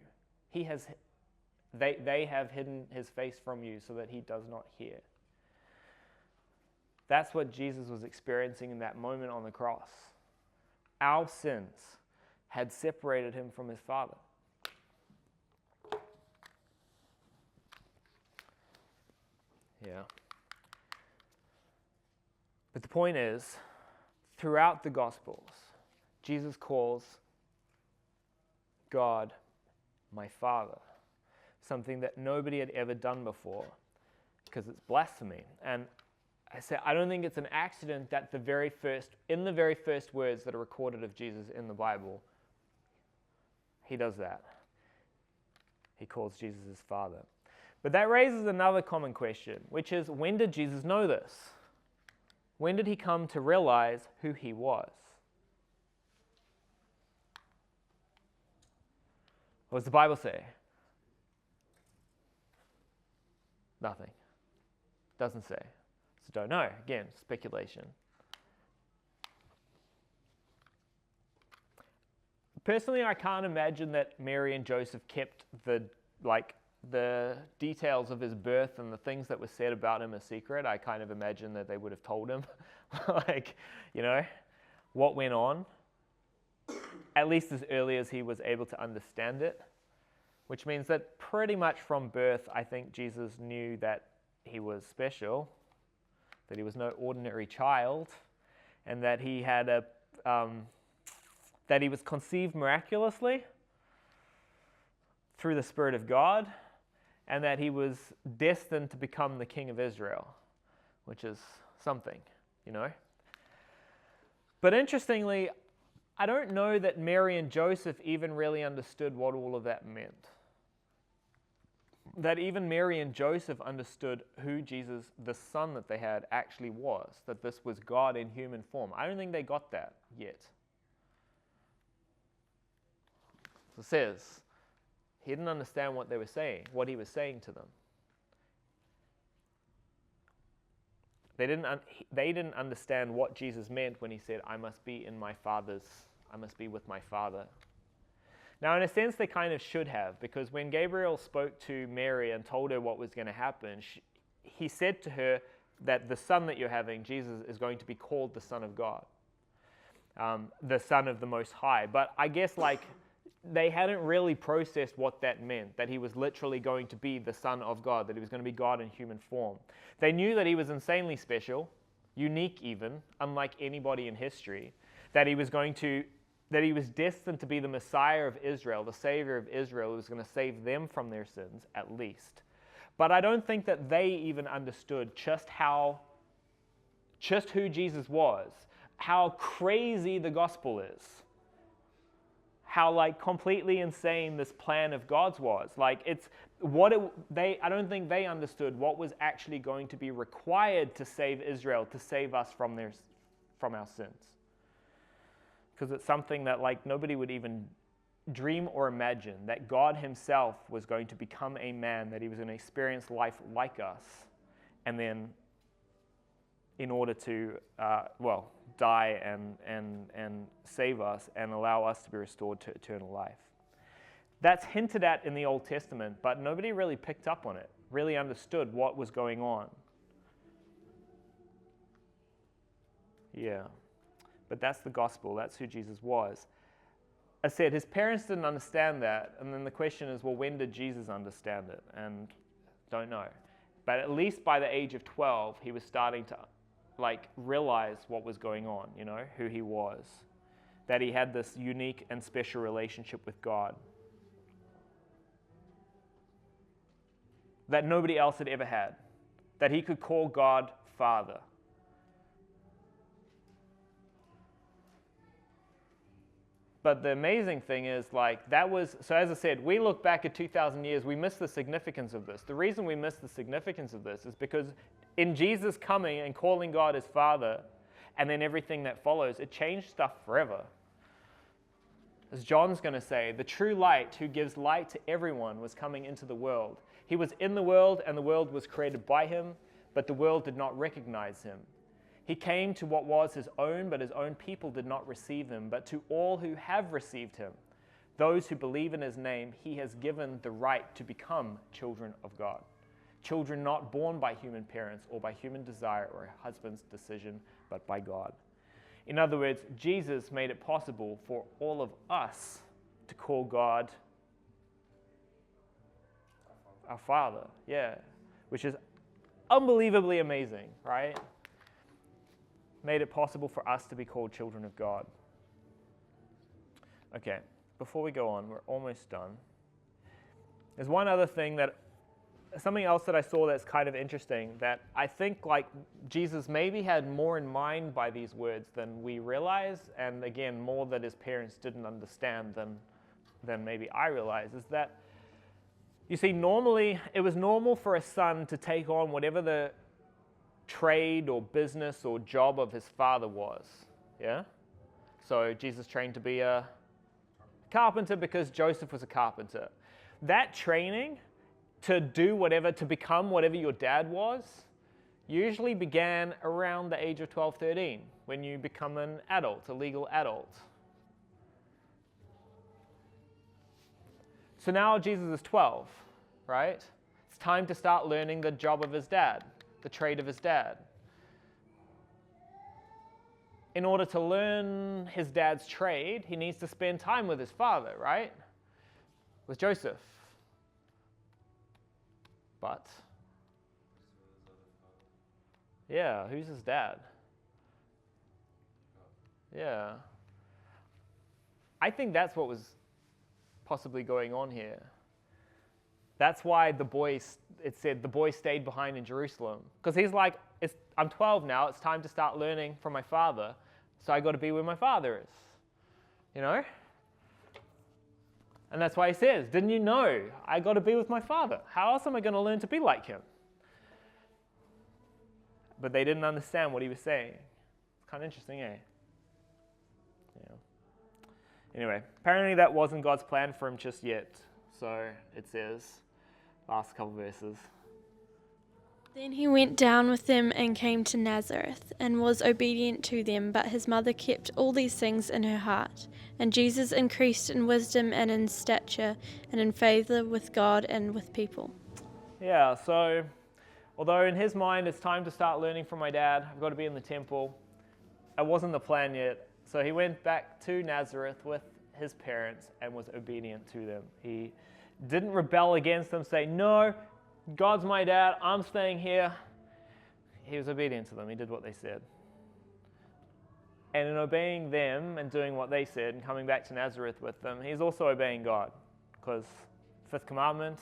They have hidden his face from you so that he does not hear. That's what Jesus was experiencing in that moment on the cross. Our sins had separated him from his Father. Yeah. But the point is, throughout the Gospels, Jesus calls God my Father, something that nobody had ever done before, because it's blasphemy. And I don't think it's an accident that in the very first words that are recorded of Jesus in the Bible, he does that. He calls Jesus his Father. But that raises another common question, which is, when did Jesus know this? When did he come to realize who he was? What does the Bible say? Nothing. Doesn't say. So don't know. Again, speculation. Personally, I can't imagine that Mary and Joseph kept the details of his birth and the things that were said about him a secret. I kind of imagine that they would have told him, what went on, at least as early as he was able to understand it, which means that pretty much from birth, I think Jesus knew that he was special, that he was no ordinary child, and that he had that he was conceived miraculously through the Spirit of God, and that he was destined to become the King of Israel, which is something, But interestingly, I don't know that Mary and Joseph even really understood what all of that meant. That even Mary and Joseph understood who Jesus, the son that they had, actually was, that this was God in human form. I don't think they got that yet. So it says, he didn't understand what they were saying, what he was saying to them. They didn't understand what Jesus meant when he said, I must be with my Father. Now, in a sense, they kind of should have, because when Gabriel spoke to Mary and told her what was going to happen, he said to her that the son that you're having, Jesus, is going to be called the Son of God, the Son of the Most High. But I guess they hadn't really processed what that meant, that he was literally going to be the Son of God, that he was going to be God in human form. They knew that he was insanely special, unique even, unlike anybody in history, that he was destined to be the Messiah of Israel, the Savior of Israel, who was going to save them from their sins, at least. But I don't think that they even understood just who Jesus was, how crazy the gospel is, how completely insane this plan of God's was. I don't think they understood what was actually going to be required to save Israel, to save us from our sins. Because it's something that nobody would even dream or imagine, that God himself was going to become a man, that he was going to experience life like us, and then in order to die and save us and allow us to be restored to eternal life. That's hinted at in the Old Testament, but nobody really picked up on it, really understood what was going on. Yeah. But that's the gospel. That's who Jesus was. I said his parents didn't understand that, and then the question is, well, when did Jesus understand it? And don't know. But at least by the age of 12, he was starting to realize what was going on, who he was, that he had this unique and special relationship with God that nobody else had ever had, that he could call God Father. But the amazing thing is, like, that was, so as I said, we look back at 2,000 years, we miss the significance of this. The reason we miss the significance of this is because in Jesus coming and calling God his Father, and then everything that follows, it changed stuff forever. As John's going to say, the true light who gives light to everyone was coming into the world. He was in the world, and the world was created by him, but the world did not recognize him. He came to what was his own, but his own people did not receive him. But to all who have received him, those who believe in his name, he has given the right to become children of God. Children not born by human parents or by human desire or a husband's decision, but by God. In other words, Jesus made it possible for all of us to call God our Father. Yeah, which is unbelievably amazing, right? Made it possible for us to be called children of God. Okay, before we go on, we're almost done. There's one other thing something else that I saw that's kind of interesting, that I think like Jesus maybe had more in mind by these words than we realize, and again, more that his parents didn't understand than maybe I realize, is that, you see, normally, it was normal for a son to take on whatever the trade or business or job of his father was, yeah? So Jesus trained to be a carpenter because Joseph was a carpenter. That training to do whatever, to become whatever your dad was, usually began around the age of 12, 13, when you become an adult, a legal adult. So now Jesus is 12, right? It's time to start learning the job of his dad, the trade of his dad. In order to learn his dad's trade, he needs to spend time with his father, right? With Joseph. But, yeah, who's his dad? Yeah. I think that's what was possibly going on here. That's why it said the boy stayed behind in Jerusalem. Because he's like, I'm 12 now, it's time to start learning from my father, so I got to be where my father is. You know? And that's why he says, didn't you know I got to be with my father? How else am I going to learn to be like him? But they didn't understand what he was saying. It's kind of interesting, eh? Yeah. Anyway, apparently that wasn't God's plan for him just yet. So it says, last couple verses. Then he went down with them and came to Nazareth, and was obedient to them, but his mother kept all these things in her heart. And Jesus increased in wisdom and in stature, and in favor with God and with people. Yeah, so although in his mind it's time to start learning from my dad, I've got to be in the temple, it wasn't the plan yet. So he went back to Nazareth with his parents and was obedient to them. He didn't rebel against them, say, no, God's my dad, I'm staying here. He was obedient to them. He did what they said. And in obeying them and doing what they said and coming back to Nazareth with them, he's also obeying God. Because fifth commandment,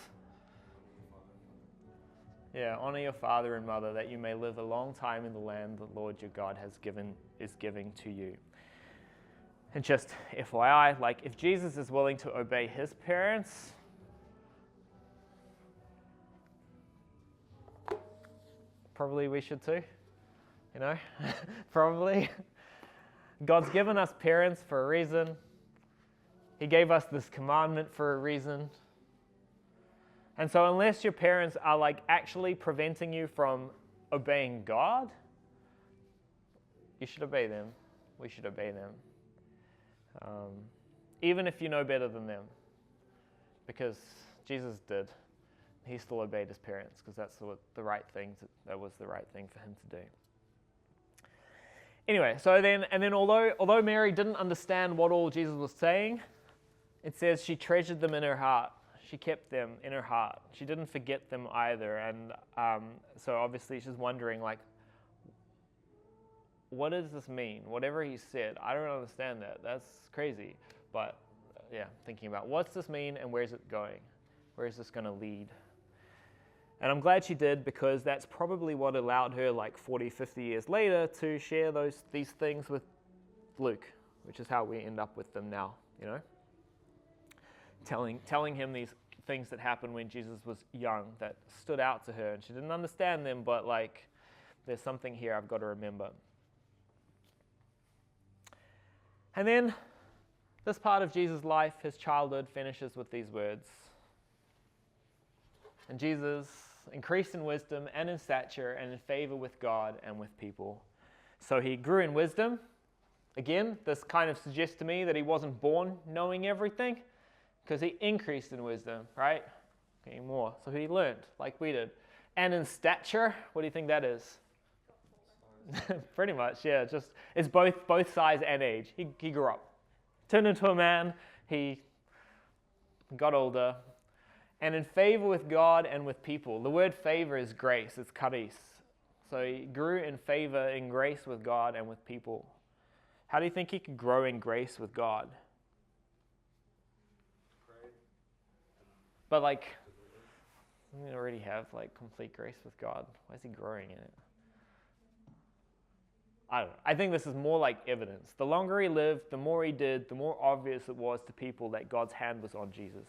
honor your father and mother that you may live a long time in the land the Lord your God is giving to you. And just FYI, like if Jesus is willing to obey his parents, probably we should too, you know, probably. God's given us parents for a reason. He gave us this commandment for a reason. And so unless your parents are like actually preventing you from obeying God, you should obey them. We should obey them. Even if you know better than them. Because Jesus did. He still obeyed his parents because that's the right thing. That was the right thing for him to do. Anyway, so then although Mary didn't understand what all Jesus was saying, it says she treasured them in her heart. She kept them in her heart. She didn't forget them either. And so obviously she's wondering, like, what does this mean? Whatever he said, I don't understand that. That's crazy. But thinking about what's this mean and where's it going? Where is this going to lead? And I'm glad she did, because that's probably what allowed her, like 40, 50 years later, to share these things with Luke, which is how we end up with them now, you know? Telling him these things that happened when Jesus was young that stood out to her, and she didn't understand them, but like, there's something here I've got to remember. And then this part of Jesus' life, his childhood, finishes with these words. And Jesus increased in wisdom and in stature and in favor with God and with people. So he grew in wisdom. Again, this kind of suggests to me that he wasn't born knowing everything, because he increased in wisdom, right? Getting more. So he learned, like we did. And in stature, what do you think that is? Pretty much, yeah. It's both size and age. He grew up. Turned into a man. He got older. And in favor with God and with people. The word favor is grace. It's charis. So he grew in favor, in grace with God and with people. How do you think he could grow in grace with God? But like, we already have like complete grace with God. Why is he growing in it? I don't know. I think this is more like evidence. The longer he lived, the more he did, the more obvious it was to people that God's hand was on Jesus,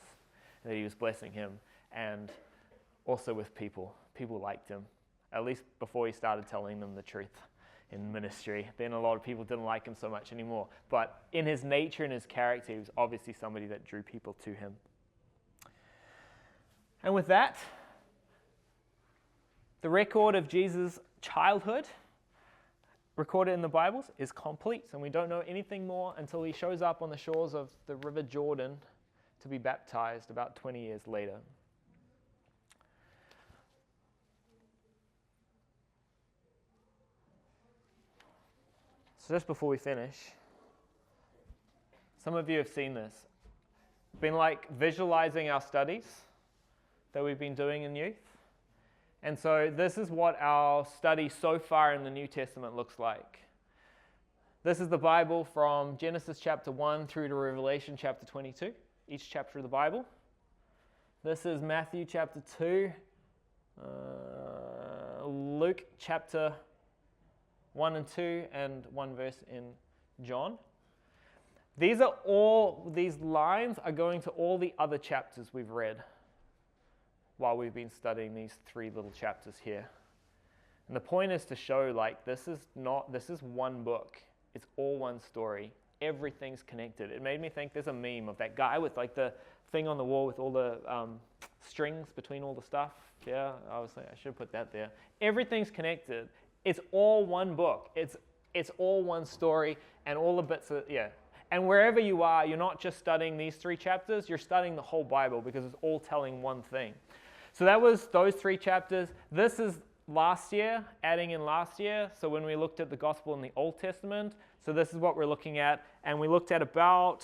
and that he was blessing him, and also with people. People liked him, at least before he started telling them the truth in ministry. Then a lot of people didn't like him so much anymore. But in his nature and his character, he was obviously somebody that drew people to him. And with that, the record of Jesus' childhood recorded in the Bibles is complete, and we don't know anything more until he shows up on the shores of the River Jordan to be baptized about 20 years later. So just before we finish, some of you have seen this. Been like visualizing our studies that we've been doing in youth. And so this is what our study so far in the New Testament looks like. This is the Bible from Genesis chapter 1 through to Revelation chapter 22, each chapter of the Bible. This is Matthew chapter 2, Luke chapter 1 and 2, and one verse in John. These lines are going to all the other chapters we've read while we've been studying these 3 little chapters here. And the point is to show like this is one book. It's all one story. Everything's connected. It made me think there's a meme of that guy with like the thing on the wall with all the strings between all the stuff. Yeah, I was like, I should have put that there. Everything's connected. It's all one book. It's all one story, and all the bits of, yeah. And wherever you are, you're not just studying these 3 chapters, you're studying the whole Bible because it's all telling one thing. So that was those 3 chapters. This is last year, adding in last year. So when we looked at the gospel in the Old Testament, so this is what we're looking at. And we've looked at about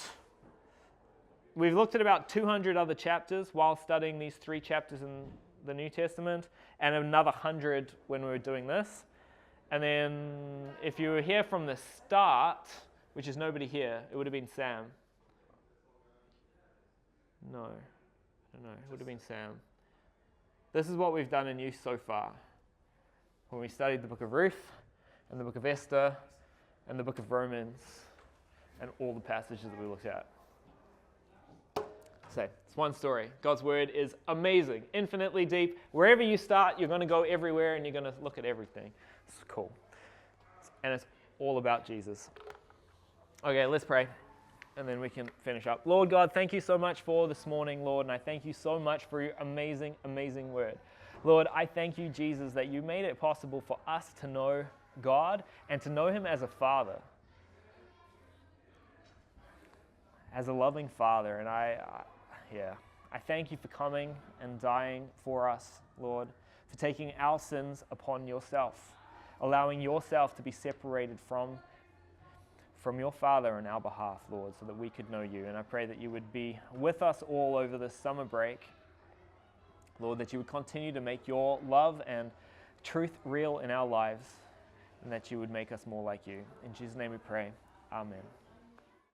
200 other chapters while studying these 3 chapters in the New Testament, and another 100 when we were doing this. And then if you were here from the start, which is nobody here, it would have been Sam. No, I don't know, it would have been Sam. This is what we've done in youth so far. When we studied the book of Ruth, and the book of Esther, and the book of Romans, and all the passages that we looked at. So, it's one story. God's word is amazing, infinitely deep. Wherever you start, you're going to go everywhere, and you're going to look at everything. It's cool. And it's all about Jesus. Okay, let's pray, and then we can finish up. Lord God, thank you so much for this morning, Lord, and I thank you so much for your amazing, amazing word. Lord, I thank you, Jesus, that you made it possible for us to know God and to know him as a father, as a loving father. And I thank you for coming and dying for us, Lord, for taking our sins upon yourself, allowing yourself to be separated from your Father on our behalf, Lord, so that we could know you. And I pray that you would be with us all over this summer break, Lord, that you would continue to make your love and truth real in our lives, and that you would make us more like you. In Jesus' name we pray. Amen.